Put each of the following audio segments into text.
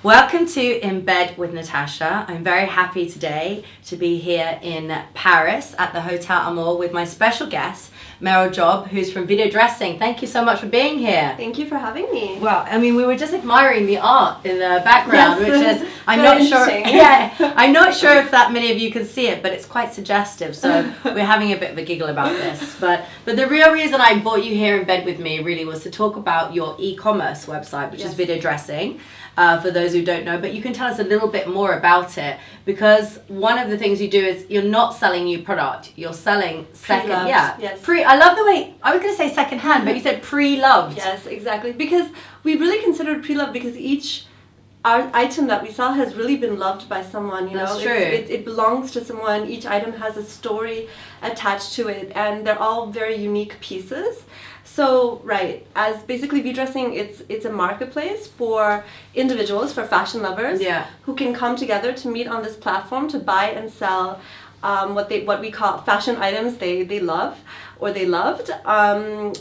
Welcome to In Bed with Natasha. I'm very happy today to be here in Paris at the Hotel Amour with my special guest, Meryl, who's from Videdressing. Thank you so much for being here. Thank you for having me. Well, I mean, we were just admiring the art in the background, yes, which is, I'm not sure. Yeah, I'm not sure if that many of you can see it, but it's quite suggestive. So we're having a bit of a giggle about this. But the real reason I brought you here in bed with me really was to talk about your e-commerce website, which is Videdressing. For those who don't know, but you can tell us a little bit more about it, because one of the things you do is you're not selling new product, you're selling second, I love the way, I was going to say second hand, but you said pre-loved. Yes, exactly, because we really consider it pre-loved because each item that we sell has really been loved by someone, you know. That's true. It belongs to someone. Each item has a story attached to it, and they're all very unique pieces. So, right, as basically Videdressing, it's a marketplace for individuals, for fashion lovers, who can come together to meet on this platform to buy and sell what we call fashion items they love or they loved.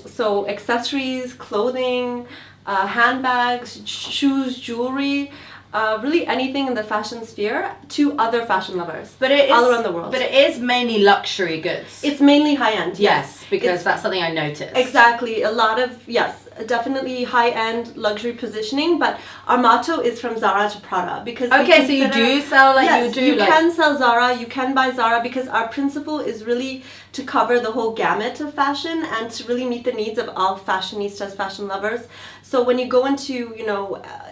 So accessories, clothing, handbags, shoes, jewelry, really anything in the fashion sphere to other fashion lovers all around the world. But it is mainly luxury goods. It's mainly high-end, yes. Because that's something I noticed. Exactly. A lot of, definitely high-end luxury positioning, but our motto is from Zara to Prada. Because okay, so you do sell you can sell Zara, you can buy Zara, because our principle is really to cover the whole gamut of fashion and to really meet the needs of all fashionistas, fashion lovers. So when you go into,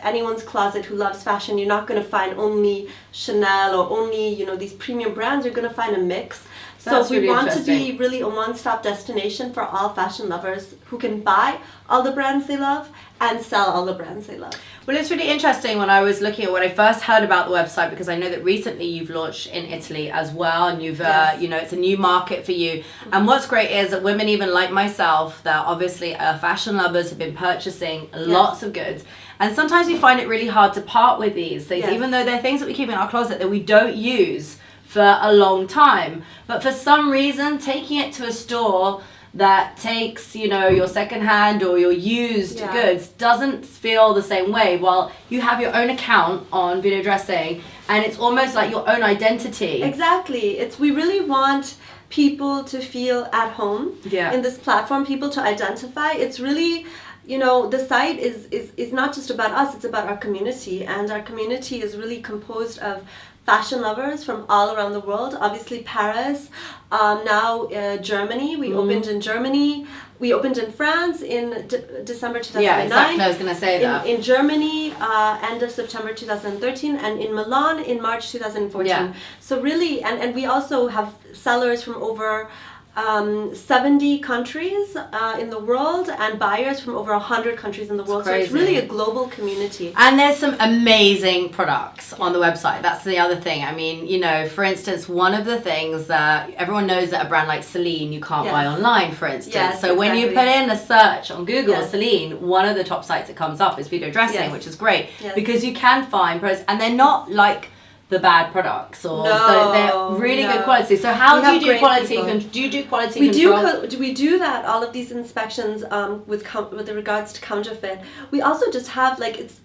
anyone's closet who loves fashion, you're not going to find only Chanel or only, these premium brands. You're going to find a mix. So we want to be really a one-stop destination for all fashion lovers who can buy all the brands they love and sell all the brands they love. Well, it's really interesting when I was looking at when I first heard about the website, because I know that recently you've launched in Italy as well, and you've, it's a new market for you. Mm-hmm. And what's great is that women even like myself, that obviously fashion lovers have been purchasing lots of goods. And sometimes we find it really hard to part with these things, even though they're things that we keep in our closet that we don't use for a long time. But for some reason, taking it to a store that takes, your secondhand or your used goods doesn't feel the same way. Well, you have your own account on Videdressing, and it's almost like your own identity. Exactly. We really want people to feel at home in this platform, people to identify. It's really, the site is not just about us, it's about our community, and our community is really composed of fashion lovers from all around the world. Obviously Paris, now Germany. We opened in Germany. We opened in France in December 2009. Yeah, exactly. I was going to say that. In Germany, end of September 2013, and in Milan in March 2014. Yeah. So really, and we also have sellers from over 70 countries in the world, and buyers from over 100 countries in the world. So it's really a global community. And there's some amazing products on the website. That's the other thing. I mean, for instance, one of the things that everyone knows that a brand like Celine you can't buy online, for instance. Yes, so when you put in a search on Google, Celine, one of the top sites that comes up is Videdressing, which is great because you can find products, and they're not like the bad products, so they're really good quality. So how do you do quality? Do you do quality control? We do that. All of these inspections with regards to counterfeit. We also just have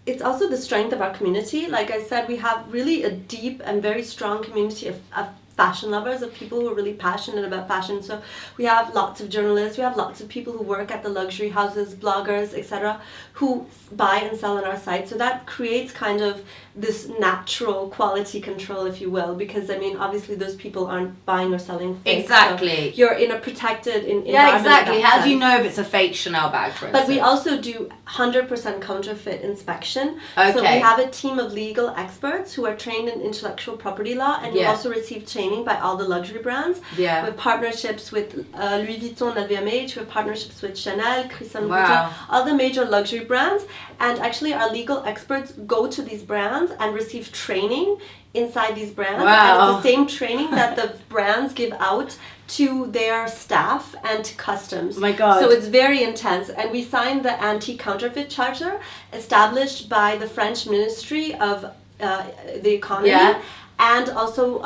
it's also the strength of our community. Like I said, we have really a deep and very strong community of fashion lovers, of people who are really passionate about fashion. So we have lots of journalists, we have lots of people who work at the luxury houses, bloggers, etc., who buy and sell on our site. So that creates kind of this natural quality control, if you will, because obviously those people aren't buying or selling fake. Exactly. So you're in a protected environment. Yeah, exactly. How do you know if it's a fake Chanel bag, for instance? But we also do 100% counterfeit inspection. Okay. So we have a team of legal experts who are trained in intellectual property law, and we also receive training by all the luxury brands. Yeah. We have partnerships with Louis Vuitton, LVMH. We have partnerships with Chanel, Christian Louboutin, all the major luxury brands. And actually, our legal experts go to these brands and receive training inside these brands. And it's the same training that the brands give out to their staff and to customs. Oh my God. So it's very intense. And we signed the Anti-Counterfeit Charter established by the French Ministry of the Economy. Yeah. and also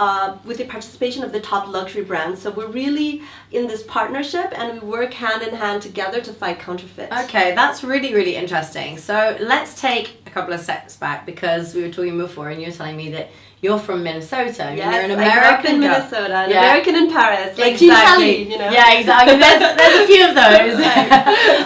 with the participation of the top luxury brands. So we're really in this partnership, and we work hand in hand together to fight counterfeit. Okay, that's really, really interesting. So let's take a couple of steps back, because we were talking before and you were telling me that you're from Minnesota. And Yes, you're an I grew up American in girl. Minnesota, an American in Paris, like Exactly. Gene Kelly, you know. Yeah, exactly. There's a few of those.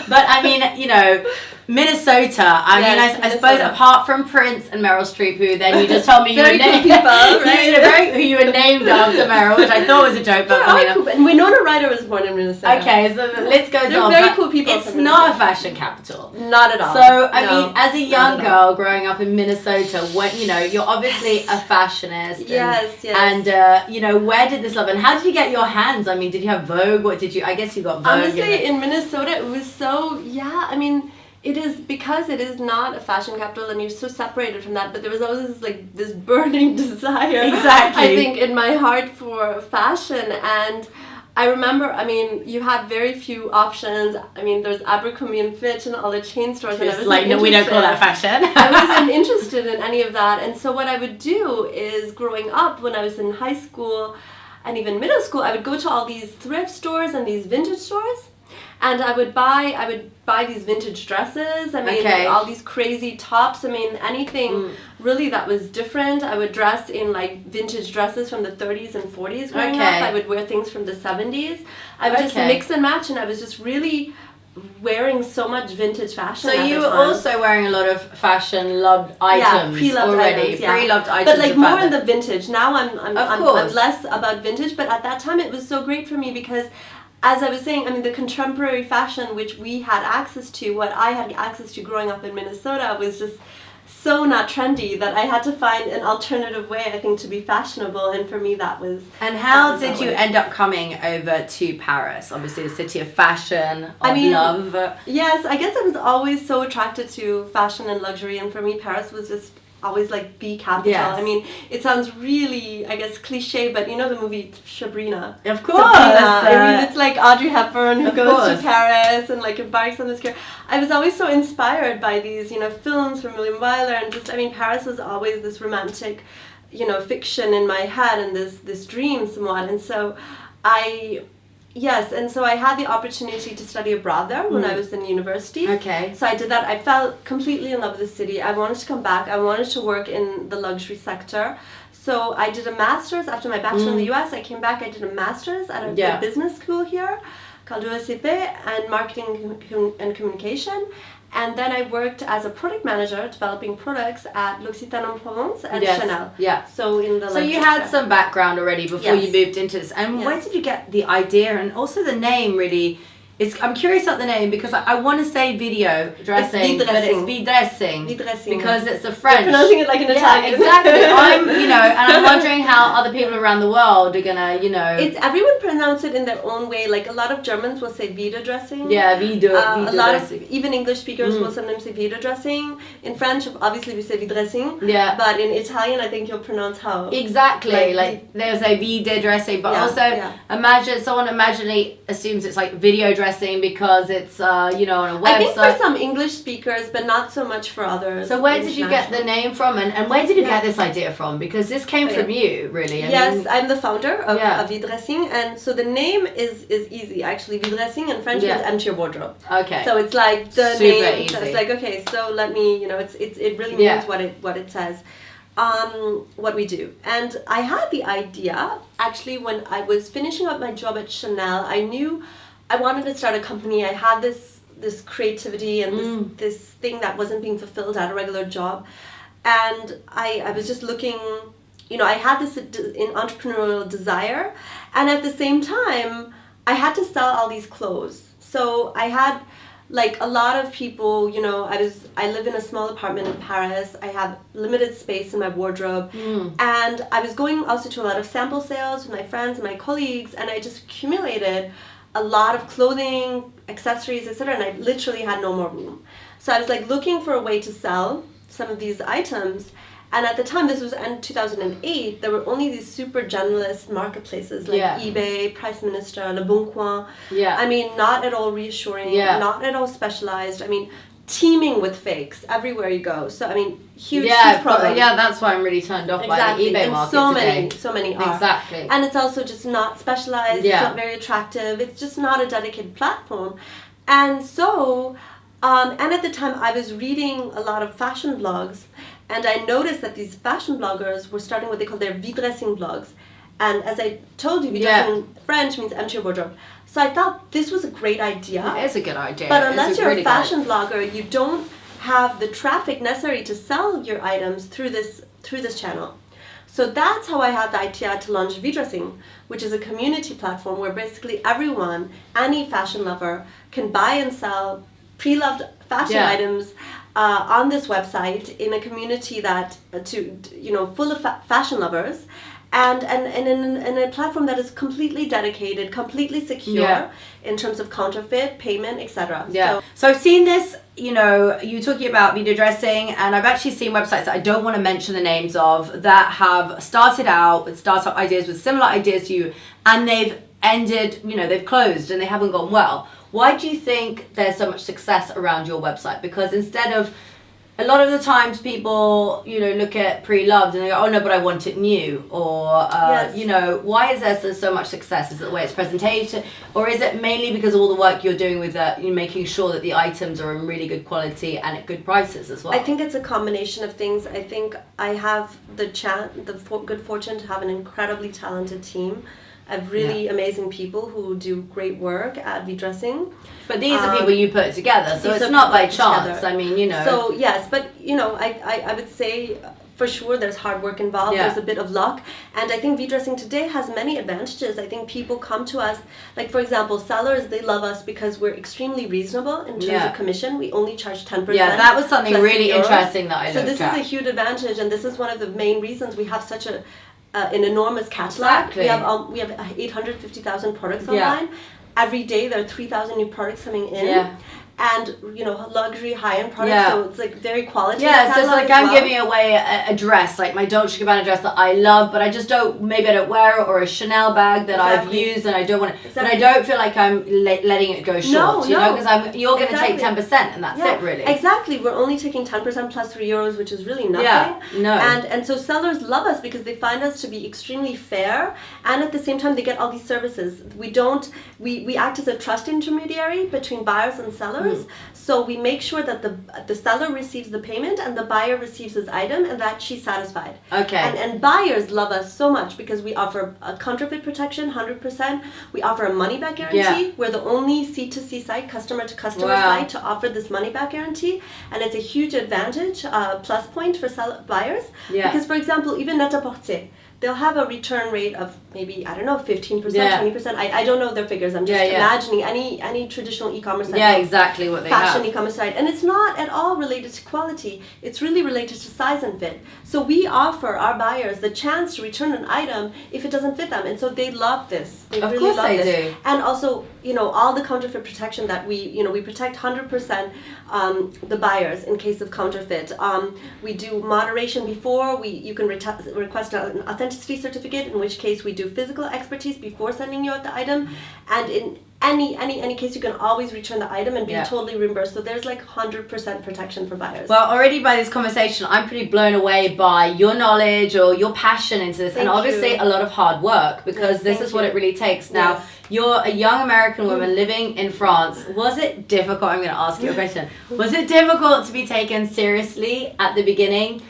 But I mean, you know, Minnesota. I mean, I suppose apart from Prince and Meryl Streep, who then you just told me you were named, people, right? who you were named after Meryl, which I thought was a joke, but funny enough. Cool. And Winona Ryder was born in Minnesota. Okay, so the list goes They're on. very cool people. It's not a fashion capital. Not at all. So I mean, as a young girl growing up in Minnesota, when you know you're obviously a fashionist. Yes. And you know, where did this love? And how did you get your hands? I mean, did you have Vogue? What did you? I guess you got Vogue. Honestly, in Minnesota, it was so I mean. It is because it is not a fashion capital, and you're so separated from that. But there was always this burning desire, exactly, I think, in my heart for fashion. And I remember, I mean, you had very few options. I mean, there's Abercrombie and Fitch and all the chain stores. And I was like, no, we don't call that fashion. I wasn't interested in any of that. And so what I would do is, growing up, when I was in high school and even middle school, I would go to all these thrift stores and these vintage stores. And I would buy these vintage dresses. I mean, all these crazy tops. I mean, anything really that was different. I would dress in like vintage dresses from the 30s and 40s growing up. I would wear things from the 70s. I would just mix and match, and I was just really wearing so much vintage fashion. So you were also wearing a lot of fashion loved items pre-loved already, items, pre-loved items. But like more in the vintage. Now I'm course. less about vintage. But at that time, it was so great for me because, as I was saying, I mean, the contemporary fashion which we had access to, what I had access to growing up in Minnesota, was just so not trendy that I had to find an alternative way, I think, to be fashionable. And for me, that was... And how did you end up coming over to Paris? Obviously, a city of fashion, love. Yes, I guess I was always so attracted to fashion and luxury. And for me, Paris was just always like B capital. Yes. I mean, it sounds really, I guess, cliche, but you know the movie Sabrina? Of course. I mean, it's like Audrey Hepburn who goes to Paris and like embarks on this career. I was always so inspired by these, you know, films from William Wyler, and just, I mean, Paris was always this romantic, you know, fiction in my head, and this dream somewhat. And so and so I had the opportunity to study abroad there when I was in university. Okay. So I did that. I fell completely in love with the city. I wanted to come back. I wanted to work in the luxury sector. So I did a master's after my bachelor in the US. I came back. I did a master's at a business school here called USCP, and marketing and communication. And then I worked as a product manager developing products at L'Occitane en Provence and Chanel. Yeah. So you had some background already before you moved into this. And where did you get the idea, and also the name really? I'm curious about the name because I want to say video dressing, but it's Videdressing. Videdressing. Because it's the French. You're pronouncing it like an Italian. Exactly. And I'm wondering how other people around the world are gonna, It's everyone pronounce it in their own way. Like a lot of Germans will say Videdressing. Yeah, a lot of even English speakers will sometimes say Videdressing. In French, obviously we say Videdressing. Yeah. But in Italian, I think you'll pronounce how. Exactly. Like they'll say Videdressing, but also someone imaginally assumes it's like video dressing because it's on a website. I think for some English speakers, but not so much for others. So where did you get the name from, and where did you get this idea from? Because this came from you, really. I'm the founder of Videdressing, and so the name is easy actually. Videdressing in French means empty your wardrobe. Okay. So it's like the super name. Easy. So it's like, okay, so let me, it really means what it says. What we do. And I had the idea actually when I was finishing up my job at Chanel. I knew I wanted to start a company. I had this creativity and this thing that wasn't being fulfilled at a regular job. And I was just looking, I had this entrepreneurial desire. And at the same time, I had to sell all these clothes. So I had like a lot of people, I live in a small apartment in Paris. I have limited space in my wardrobe. And I was going also to a lot of sample sales with my friends and my colleagues, and I just accumulated a lot of clothing, accessories, etc., and I literally had no more room. So I was like looking for a way to sell some of these items. And at the time, this was in 2008, there were only these super generalist marketplaces like eBay, Price Minister, Le Bon Coin. Yeah. I mean, not at all reassuring, not at all specialized. I mean, teeming with fakes everywhere you go. So I mean, huge problem. Yeah, that's why I'm really turned off by the eBay market today. So many are. Exactly. And it's also just not specialized. It's not very attractive. It's just not a dedicated platform. And so, and at the time I was reading a lot of fashion blogs, and I noticed that these fashion bloggers were starting what they call their Videdressing blogs. And as I told you, Videdressing in French means empty your wardrobe. So I thought this was a great idea. It is a good idea. But unless you're a fashion blogger, you don't have the traffic necessary to sell your items through this channel. So that's how I had the idea to launch Videdressing, which is a community platform where basically everyone, any fashion lover, can buy and sell pre-loved fashion items on this website in a community that full of fashion lovers. And in a platform that is completely dedicated, completely secure in terms of counterfeit, payment, etc. Yeah. So I've seen this, you talking about Videdressing, and I've actually seen websites that I don't want to mention the names of that have started out with startup ideas, with similar ideas to you, and they've ended, they've closed and they haven't gone well. Why do you think there's so much success around your website? Because instead of, a lot of the times people, look at pre-loved and they go, oh no, but I want it new. Or, why is there so much success? Is it the way it's presented? Or is it mainly because of all the work you're doing with you making sure that the items are in really good quality and at good prices as well? I think it's a combination of things. I think I have the good fortune to have an incredibly talented team. I have really amazing people who do great work at Videdressing. But these are people you put together, so it's not by chance. I mean, So yes, but I would say for sure there's hard work involved. There's a bit of luck, and I think Videdressing today has many advantages. I think people come to us, like for example, sellers, they love us because we're extremely reasonable in terms of commission. We only charge 10%. Yeah, that was something really interesting that I looked at. So this is a huge advantage, and this is one of the main reasons we have such an enormous catalog. Exactly. We have 850,000 products online. Every day there are 3,000 new products coming in. And luxury high-end products, so it's like very quality. Yeah, so it's like I'm giving away a dress, like my Dolce & Gabbana dress that I love, but I just maybe I don't wear it, or a Chanel bag that I've used and I don't want it. But I don't feel like I'm letting it go short, because you're going to take 10% and that's it really. Exactly, we're only taking 10% plus €3, which is really nothing. Yeah, no. And so sellers love us because they find us to be extremely fair, and at the same time they get all these services. We act as a trust intermediary between buyers and sellers. So we make sure that the seller receives the payment and the buyer receives his item, and that she's satisfied. Okay. And buyers love us so much because we offer a counterfeit protection, 100%. We offer a money back guarantee. We're the only C2C site, customer to customer site, to offer this money back guarantee, and it's a huge advantage, plus point for buyers. Because for example, even Net-a-Porter, they'll have a return rate of maybe, 15%, 20%. I don't know their figures. I'm just imagining any traditional e-commerce site. Yeah, exactly what they fashion have. e-commerce site. And it's not at all related to quality. It's really related to size and fit. So we offer our buyers the chance to return an item if it doesn't fit them. And so they love this. They really love this. Of course they do. And also, all the counterfeit protection that we protect 100% the buyers in case of counterfeit. We do moderation before. You can request an authenticity certificate, in which case we do physical expertise before sending you out the item. And in any case, you can always return the item and be totally reimbursed. So there's like 100% protection for buyers. Well, already by this conversation, I'm pretty blown away by your knowledge or your passion into this, and obviously a lot of hard work, because this is what it really takes. Now, you're a young American woman living in France. Was it difficult? I'm going to ask you a question. Was it difficult to be taken seriously at the beginning?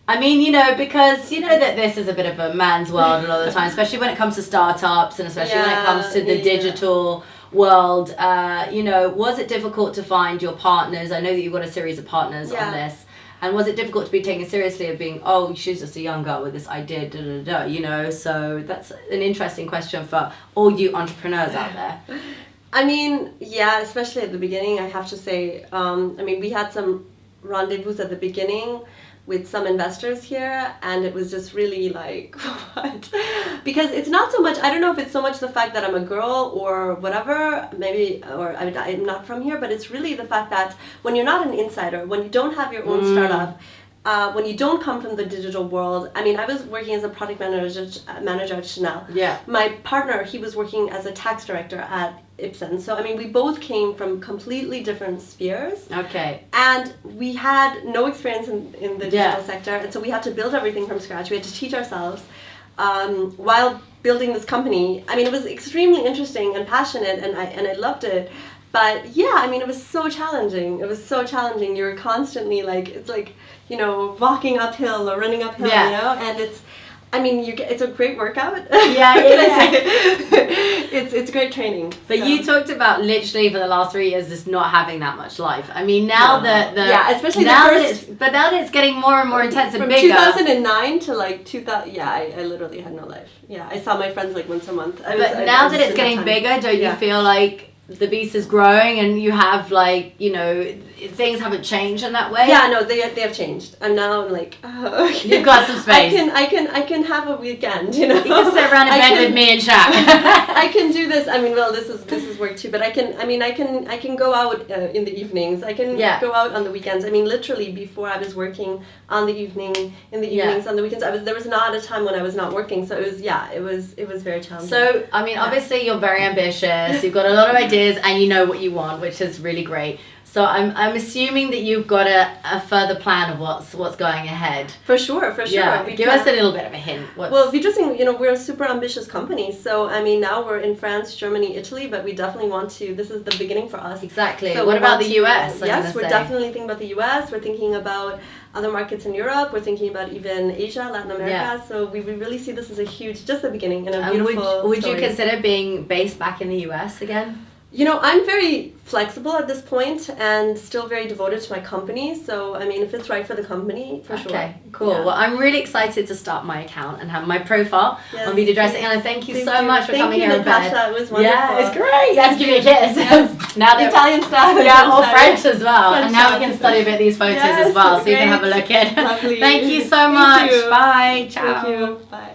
I mean, because that this is a bit of a man's world a lot of the time, especially when it comes to startups, and especially when it comes to the digital world. Was it difficult to find your partners? I know that you've got a series of partners on this. And was it difficult to be taken seriously of being, oh, she's just a young girl with this idea, So that's an interesting question for all you entrepreneurs out there. I mean, especially at the beginning, I have to say, we had some rendezvous at the beginning with some investors here, and it was just really like, what? Because it's not so much, I don't know if it's so much the fact that I'm a girl or whatever, maybe, or I'm not from here, but it's really the fact that when you're not an insider, when you don't have your own startup, when you don't come from the digital world. I mean, I was working as a product manager at Chanel. Yeah. My partner, he was working as a tax director at Ipsen. So, I mean, we both came from completely different spheres. Okay. And we had no experience in the digital sector. And so we had to build everything from scratch. We had to teach ourselves while building this company. I mean, it was extremely interesting and passionate, and I loved it. But yeah, I mean, it was so challenging. It was so challenging. You were constantly like, it's like, you know, walking uphill or running uphill, you know, and it's, I mean, it's a great workout. Yeah. It's great training. But so. You talked about literally for the last 3 years just not having that much life. I mean, now especially now the first, now that it's getting more and more intense and from bigger. 2009 to like 2000. Yeah, I literally had no life. Yeah, I saw my friends like once a month. Now that it's getting bigger, don't you feel like the beast is growing and you have like, you know, things haven't changed in that way? Yeah, no, they have changed. I'm now like, oh, okay. You've got some space. I can have a weekend, you know. You can sit around in bed with me and chat. I can do this. I mean, well, this is work too, but I can go out in the evenings. I can go out on the weekends. I mean, literally before I was working in the evenings, on the weekends, there was not a time when I was not working. So it was very challenging. So, I mean, obviously you're very ambitious. You've got a lot of ideas and you know what you want, which is really great. So I'm assuming that you've got a further plan of what's going ahead. For sure. Yeah. Give us a little bit of a hint. Well, Videdressing, you know, we're a super ambitious company. So, I mean, now we're in France, Germany, Italy, but we definitely want to, this is the beginning for us. Exactly. So what about the US? Yes, we're definitely thinking about the US. We're thinking about other markets in Europe. We're thinking about even Asia, Latin America. Yeah. So we really see this as just the beginning and a beautiful Would you consider being based back in the US again? You know, I'm very flexible at this point and still very devoted to my company. So, I mean, if it's right for the company, for sure. Okay, cool. Yeah. Well, I'm really excited to start my account and have my profile on Videdressing. And thank you so much for coming here, Natasha. It was wonderful. Yeah, it's great. Let's give you a kiss. Yes. Now the Italian style. Yeah, or French as well. And now we can study a bit of these photos as well, so you can have a look at. Lovely. Thank you so much. You. Bye. Ciao. Thank you. Bye.